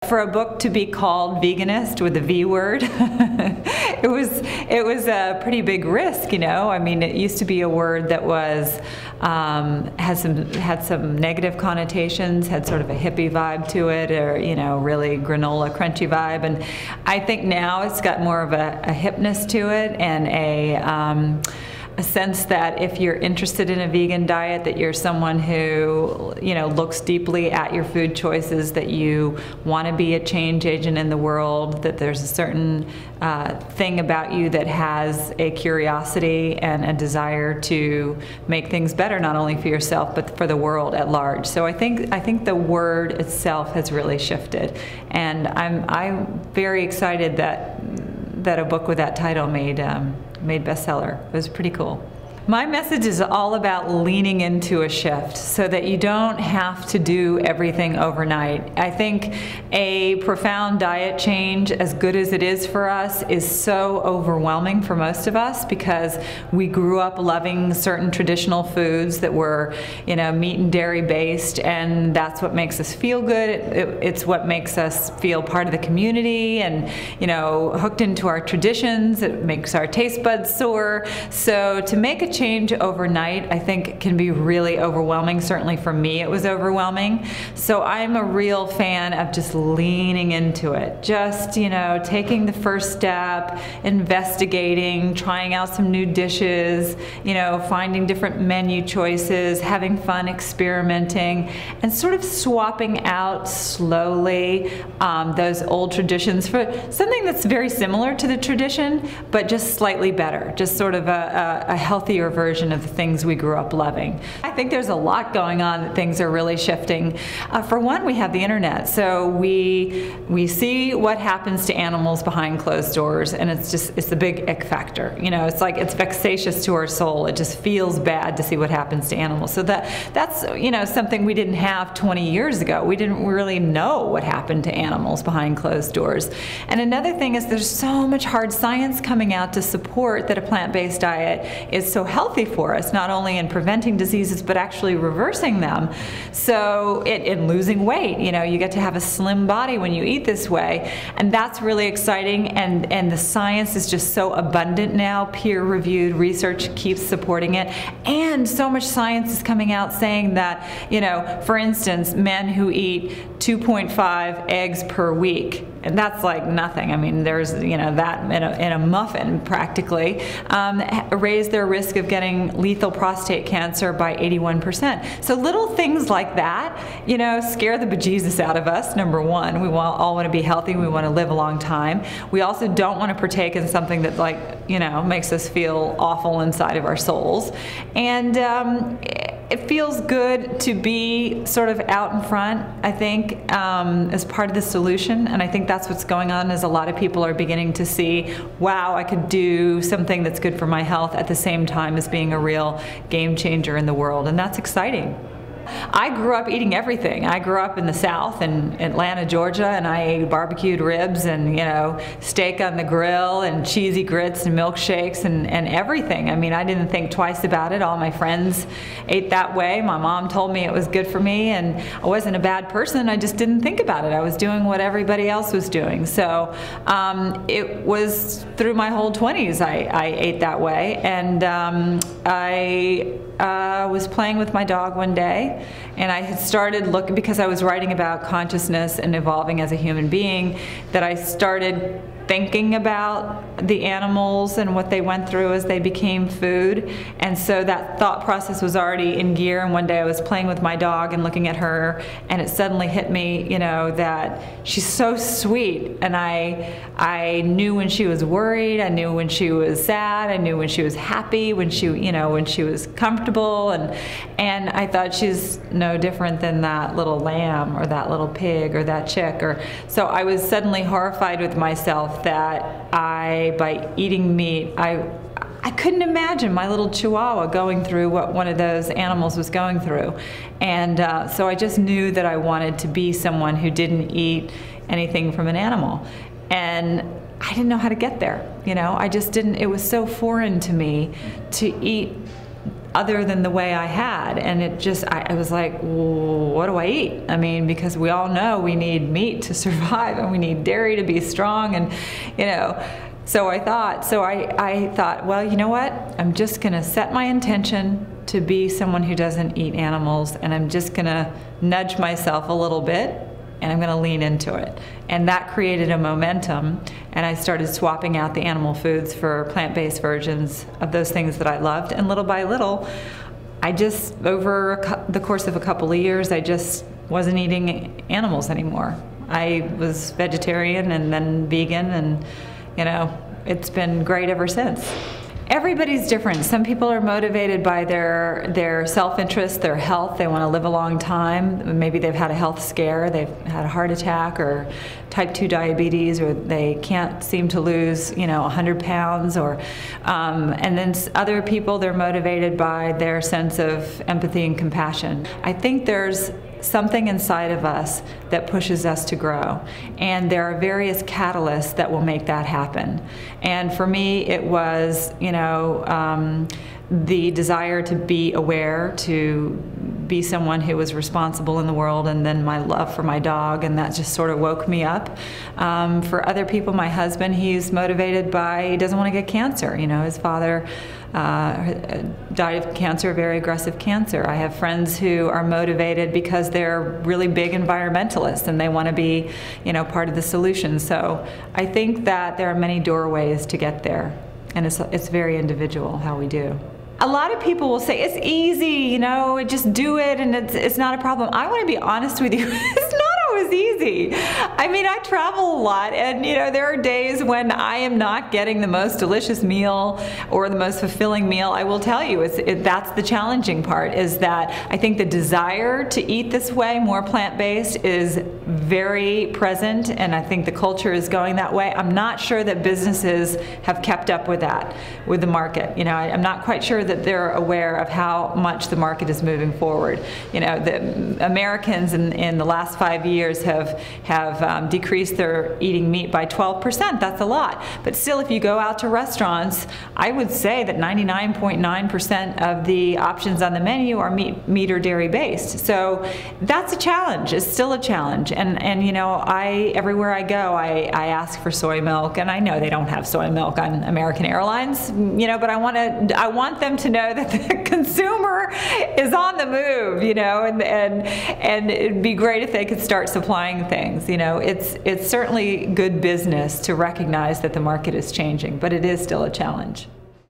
For a book to be called Veganist with the V word, it was a pretty big risk, you know. I mean, it used to be a word that was had some negative connotations, had sort of a hippie vibe to it, or, you know, really granola crunchy vibe. And I think now it's got more of a hipness to it, and a sense that if you're interested in a vegan diet, that you're someone who, you know, looks deeply at your food choices, that you want to be a change agent in the world, that there's a certain thing about you that has a curiosity and a desire to make things better, not only for yourself but for the world at large. So I think the word itself has really shifted, and I'm very excited that a book with that title made bestseller. It was pretty cool. My message is all about leaning into a shift so that you don't have to do everything overnight. I think a profound diet change, as good as it is for us, is so overwhelming for most of us because we grew up loving certain traditional foods that were, you know, meat and dairy based, and that's what makes us feel good. It's what makes us feel part of the community and, you know, hooked into our traditions. It makes our taste buds soar. So to make a change overnight, I think, can be really overwhelming. Certainly for me it was overwhelming. So I'm a real fan of just leaning into it. Just, you know, taking the first step, investigating, trying out some new dishes, you know, finding different menu choices, having fun experimenting, and sort of swapping out slowly those old traditions for something that's very similar to the tradition, but just slightly better, just sort of a healthier version of the things we grew up loving. I think there's a lot going on that things are really shifting. For one, we have the internet, so we see what happens to animals behind closed doors, and it's a big ick factor. You know, it's vexatious to our soul. It just feels bad to see what happens to animals. So that's, you know, something we didn't have 20 years ago. We didn't really know what happened to animals behind closed doors. And another thing is there's so much hard science coming out to support that a plant-based diet is so healthy for us, not only in preventing diseases but actually reversing them. So in losing weight, you know, you get to have a slim body when you eat this way, and that's really exciting. And the science is just so abundant now. Peer-reviewed research keeps supporting it, and so much science is coming out saying that, you know, for instance, men who eat 2.5 eggs per week, and that's like nothing. I mean, there's, you know, that in a muffin practically, raise their risk of getting lethal prostate cancer by 81%. So little things like that, you know, scare the bejesus out of us. Number one, we all want to be healthy. We want to live a long time. We also don't want to partake in something that, like, you know, makes us feel awful inside of our souls. And it feels good to be sort of out in front, I think, as part of the solution. And I think that's what's going on, is a lot of people are beginning to see, wow, I could do something that's good for my health at the same time as being a real game changer in the world. And that's exciting. I grew up eating everything. I grew up in the South in Atlanta, Georgia, and I ate barbecued ribs and, you know, steak on the grill and cheesy grits and milkshakes and everything. I mean, I didn't think twice about it. All my friends ate that way. My mom told me it was good for me, and I wasn't a bad person. I just didn't think about it. I was doing what everybody else was doing. So it was through my whole 20s I ate that way. And I was playing with my dog one day, and I had started looking, because I was writing about consciousness and evolving as a human being, that I started thinking about the animals and what they went through as they became food. And so that thought process was already in gear, and one day I was playing with my dog and looking at her, and it suddenly hit me, you know, that she's so sweet. And I knew when she was worried, I knew when she was sad, I knew when she was happy, when she, you know, when she was comfortable, and I thought she's no different than that little lamb or that little pig or that chick. So I was suddenly horrified with myself that by eating meat, I couldn't imagine my little chihuahua going through what one of those animals was going through. And so I just knew that I wanted to be someone who didn't eat anything from an animal. And I didn't know how to get there, you know. I just didn't, it was so foreign to me to eat other than the way I had. And it just, I was like, well, what do I eat? I mean, because we all know we need meat to survive, and we need dairy to be strong, and you know. So I thought, well, you know what? I'm just gonna set my intention to be someone who doesn't eat animals, and I'm just gonna nudge myself a little bit, and I'm gonna lean into it. And that created a momentum, and I started swapping out the animal foods for plant-based versions of those things that I loved, and little by little, I just, over the course of a couple of years, I just wasn't eating animals anymore. I was vegetarian and then vegan, and you know, it's been great ever since. Everybody's different. Some people are motivated by their self-interest, their health. They want to live a long time. Maybe they've had a health scare, they've had a heart attack or type 2 diabetes, or they can't seem to lose, you know, 100 pounds. Or, and then other people, they're motivated by their sense of empathy and compassion. I think there's something inside of us that pushes us to grow, and there are various catalysts that will make that happen. And for me, it was, you know, the desire to be aware, to be someone who was responsible in the world, and then my love for my dog, and that just sort of woke me up. For other people, my husband, he's motivated by, he doesn't want to get cancer. You know, his father died of cancer, very aggressive cancer. I have friends who are motivated because they're really big environmentalists and they want to be, you know, part of the solution. So I think that there are many doorways to get there, and it's very individual how we do. A lot of people will say, it's easy, you know, just do it and it's not a problem. I want to be honest with you, it's not always easy. I mean, I travel a lot, and you know, there are days when I am not getting the most delicious meal or the most fulfilling meal. I will tell you, that's the challenging part, is that I think the desire to eat this way, more plant-based, is very present, and I think the culture is going that way. I'm not sure that businesses have kept up with that, with the market. You know, I'm not quite sure that they're aware of how much the market is moving forward. You know, the Americans in the last 5 years have decreased their eating meat by 12%. That's a lot. But still, if you go out to restaurants, I would say that 99.9% of the options on the menu are meat or dairy based. So that's a challenge. It's still a challenge. And you know, everywhere I go, I ask for soy milk, and I know they don't have soy milk on American Airlines, you know, but I want them to know that the consumer is on the move, you know, and it'd be great if they could start supplying things. You know, it's certainly good business to recognize that the market is changing, but it is still a challenge.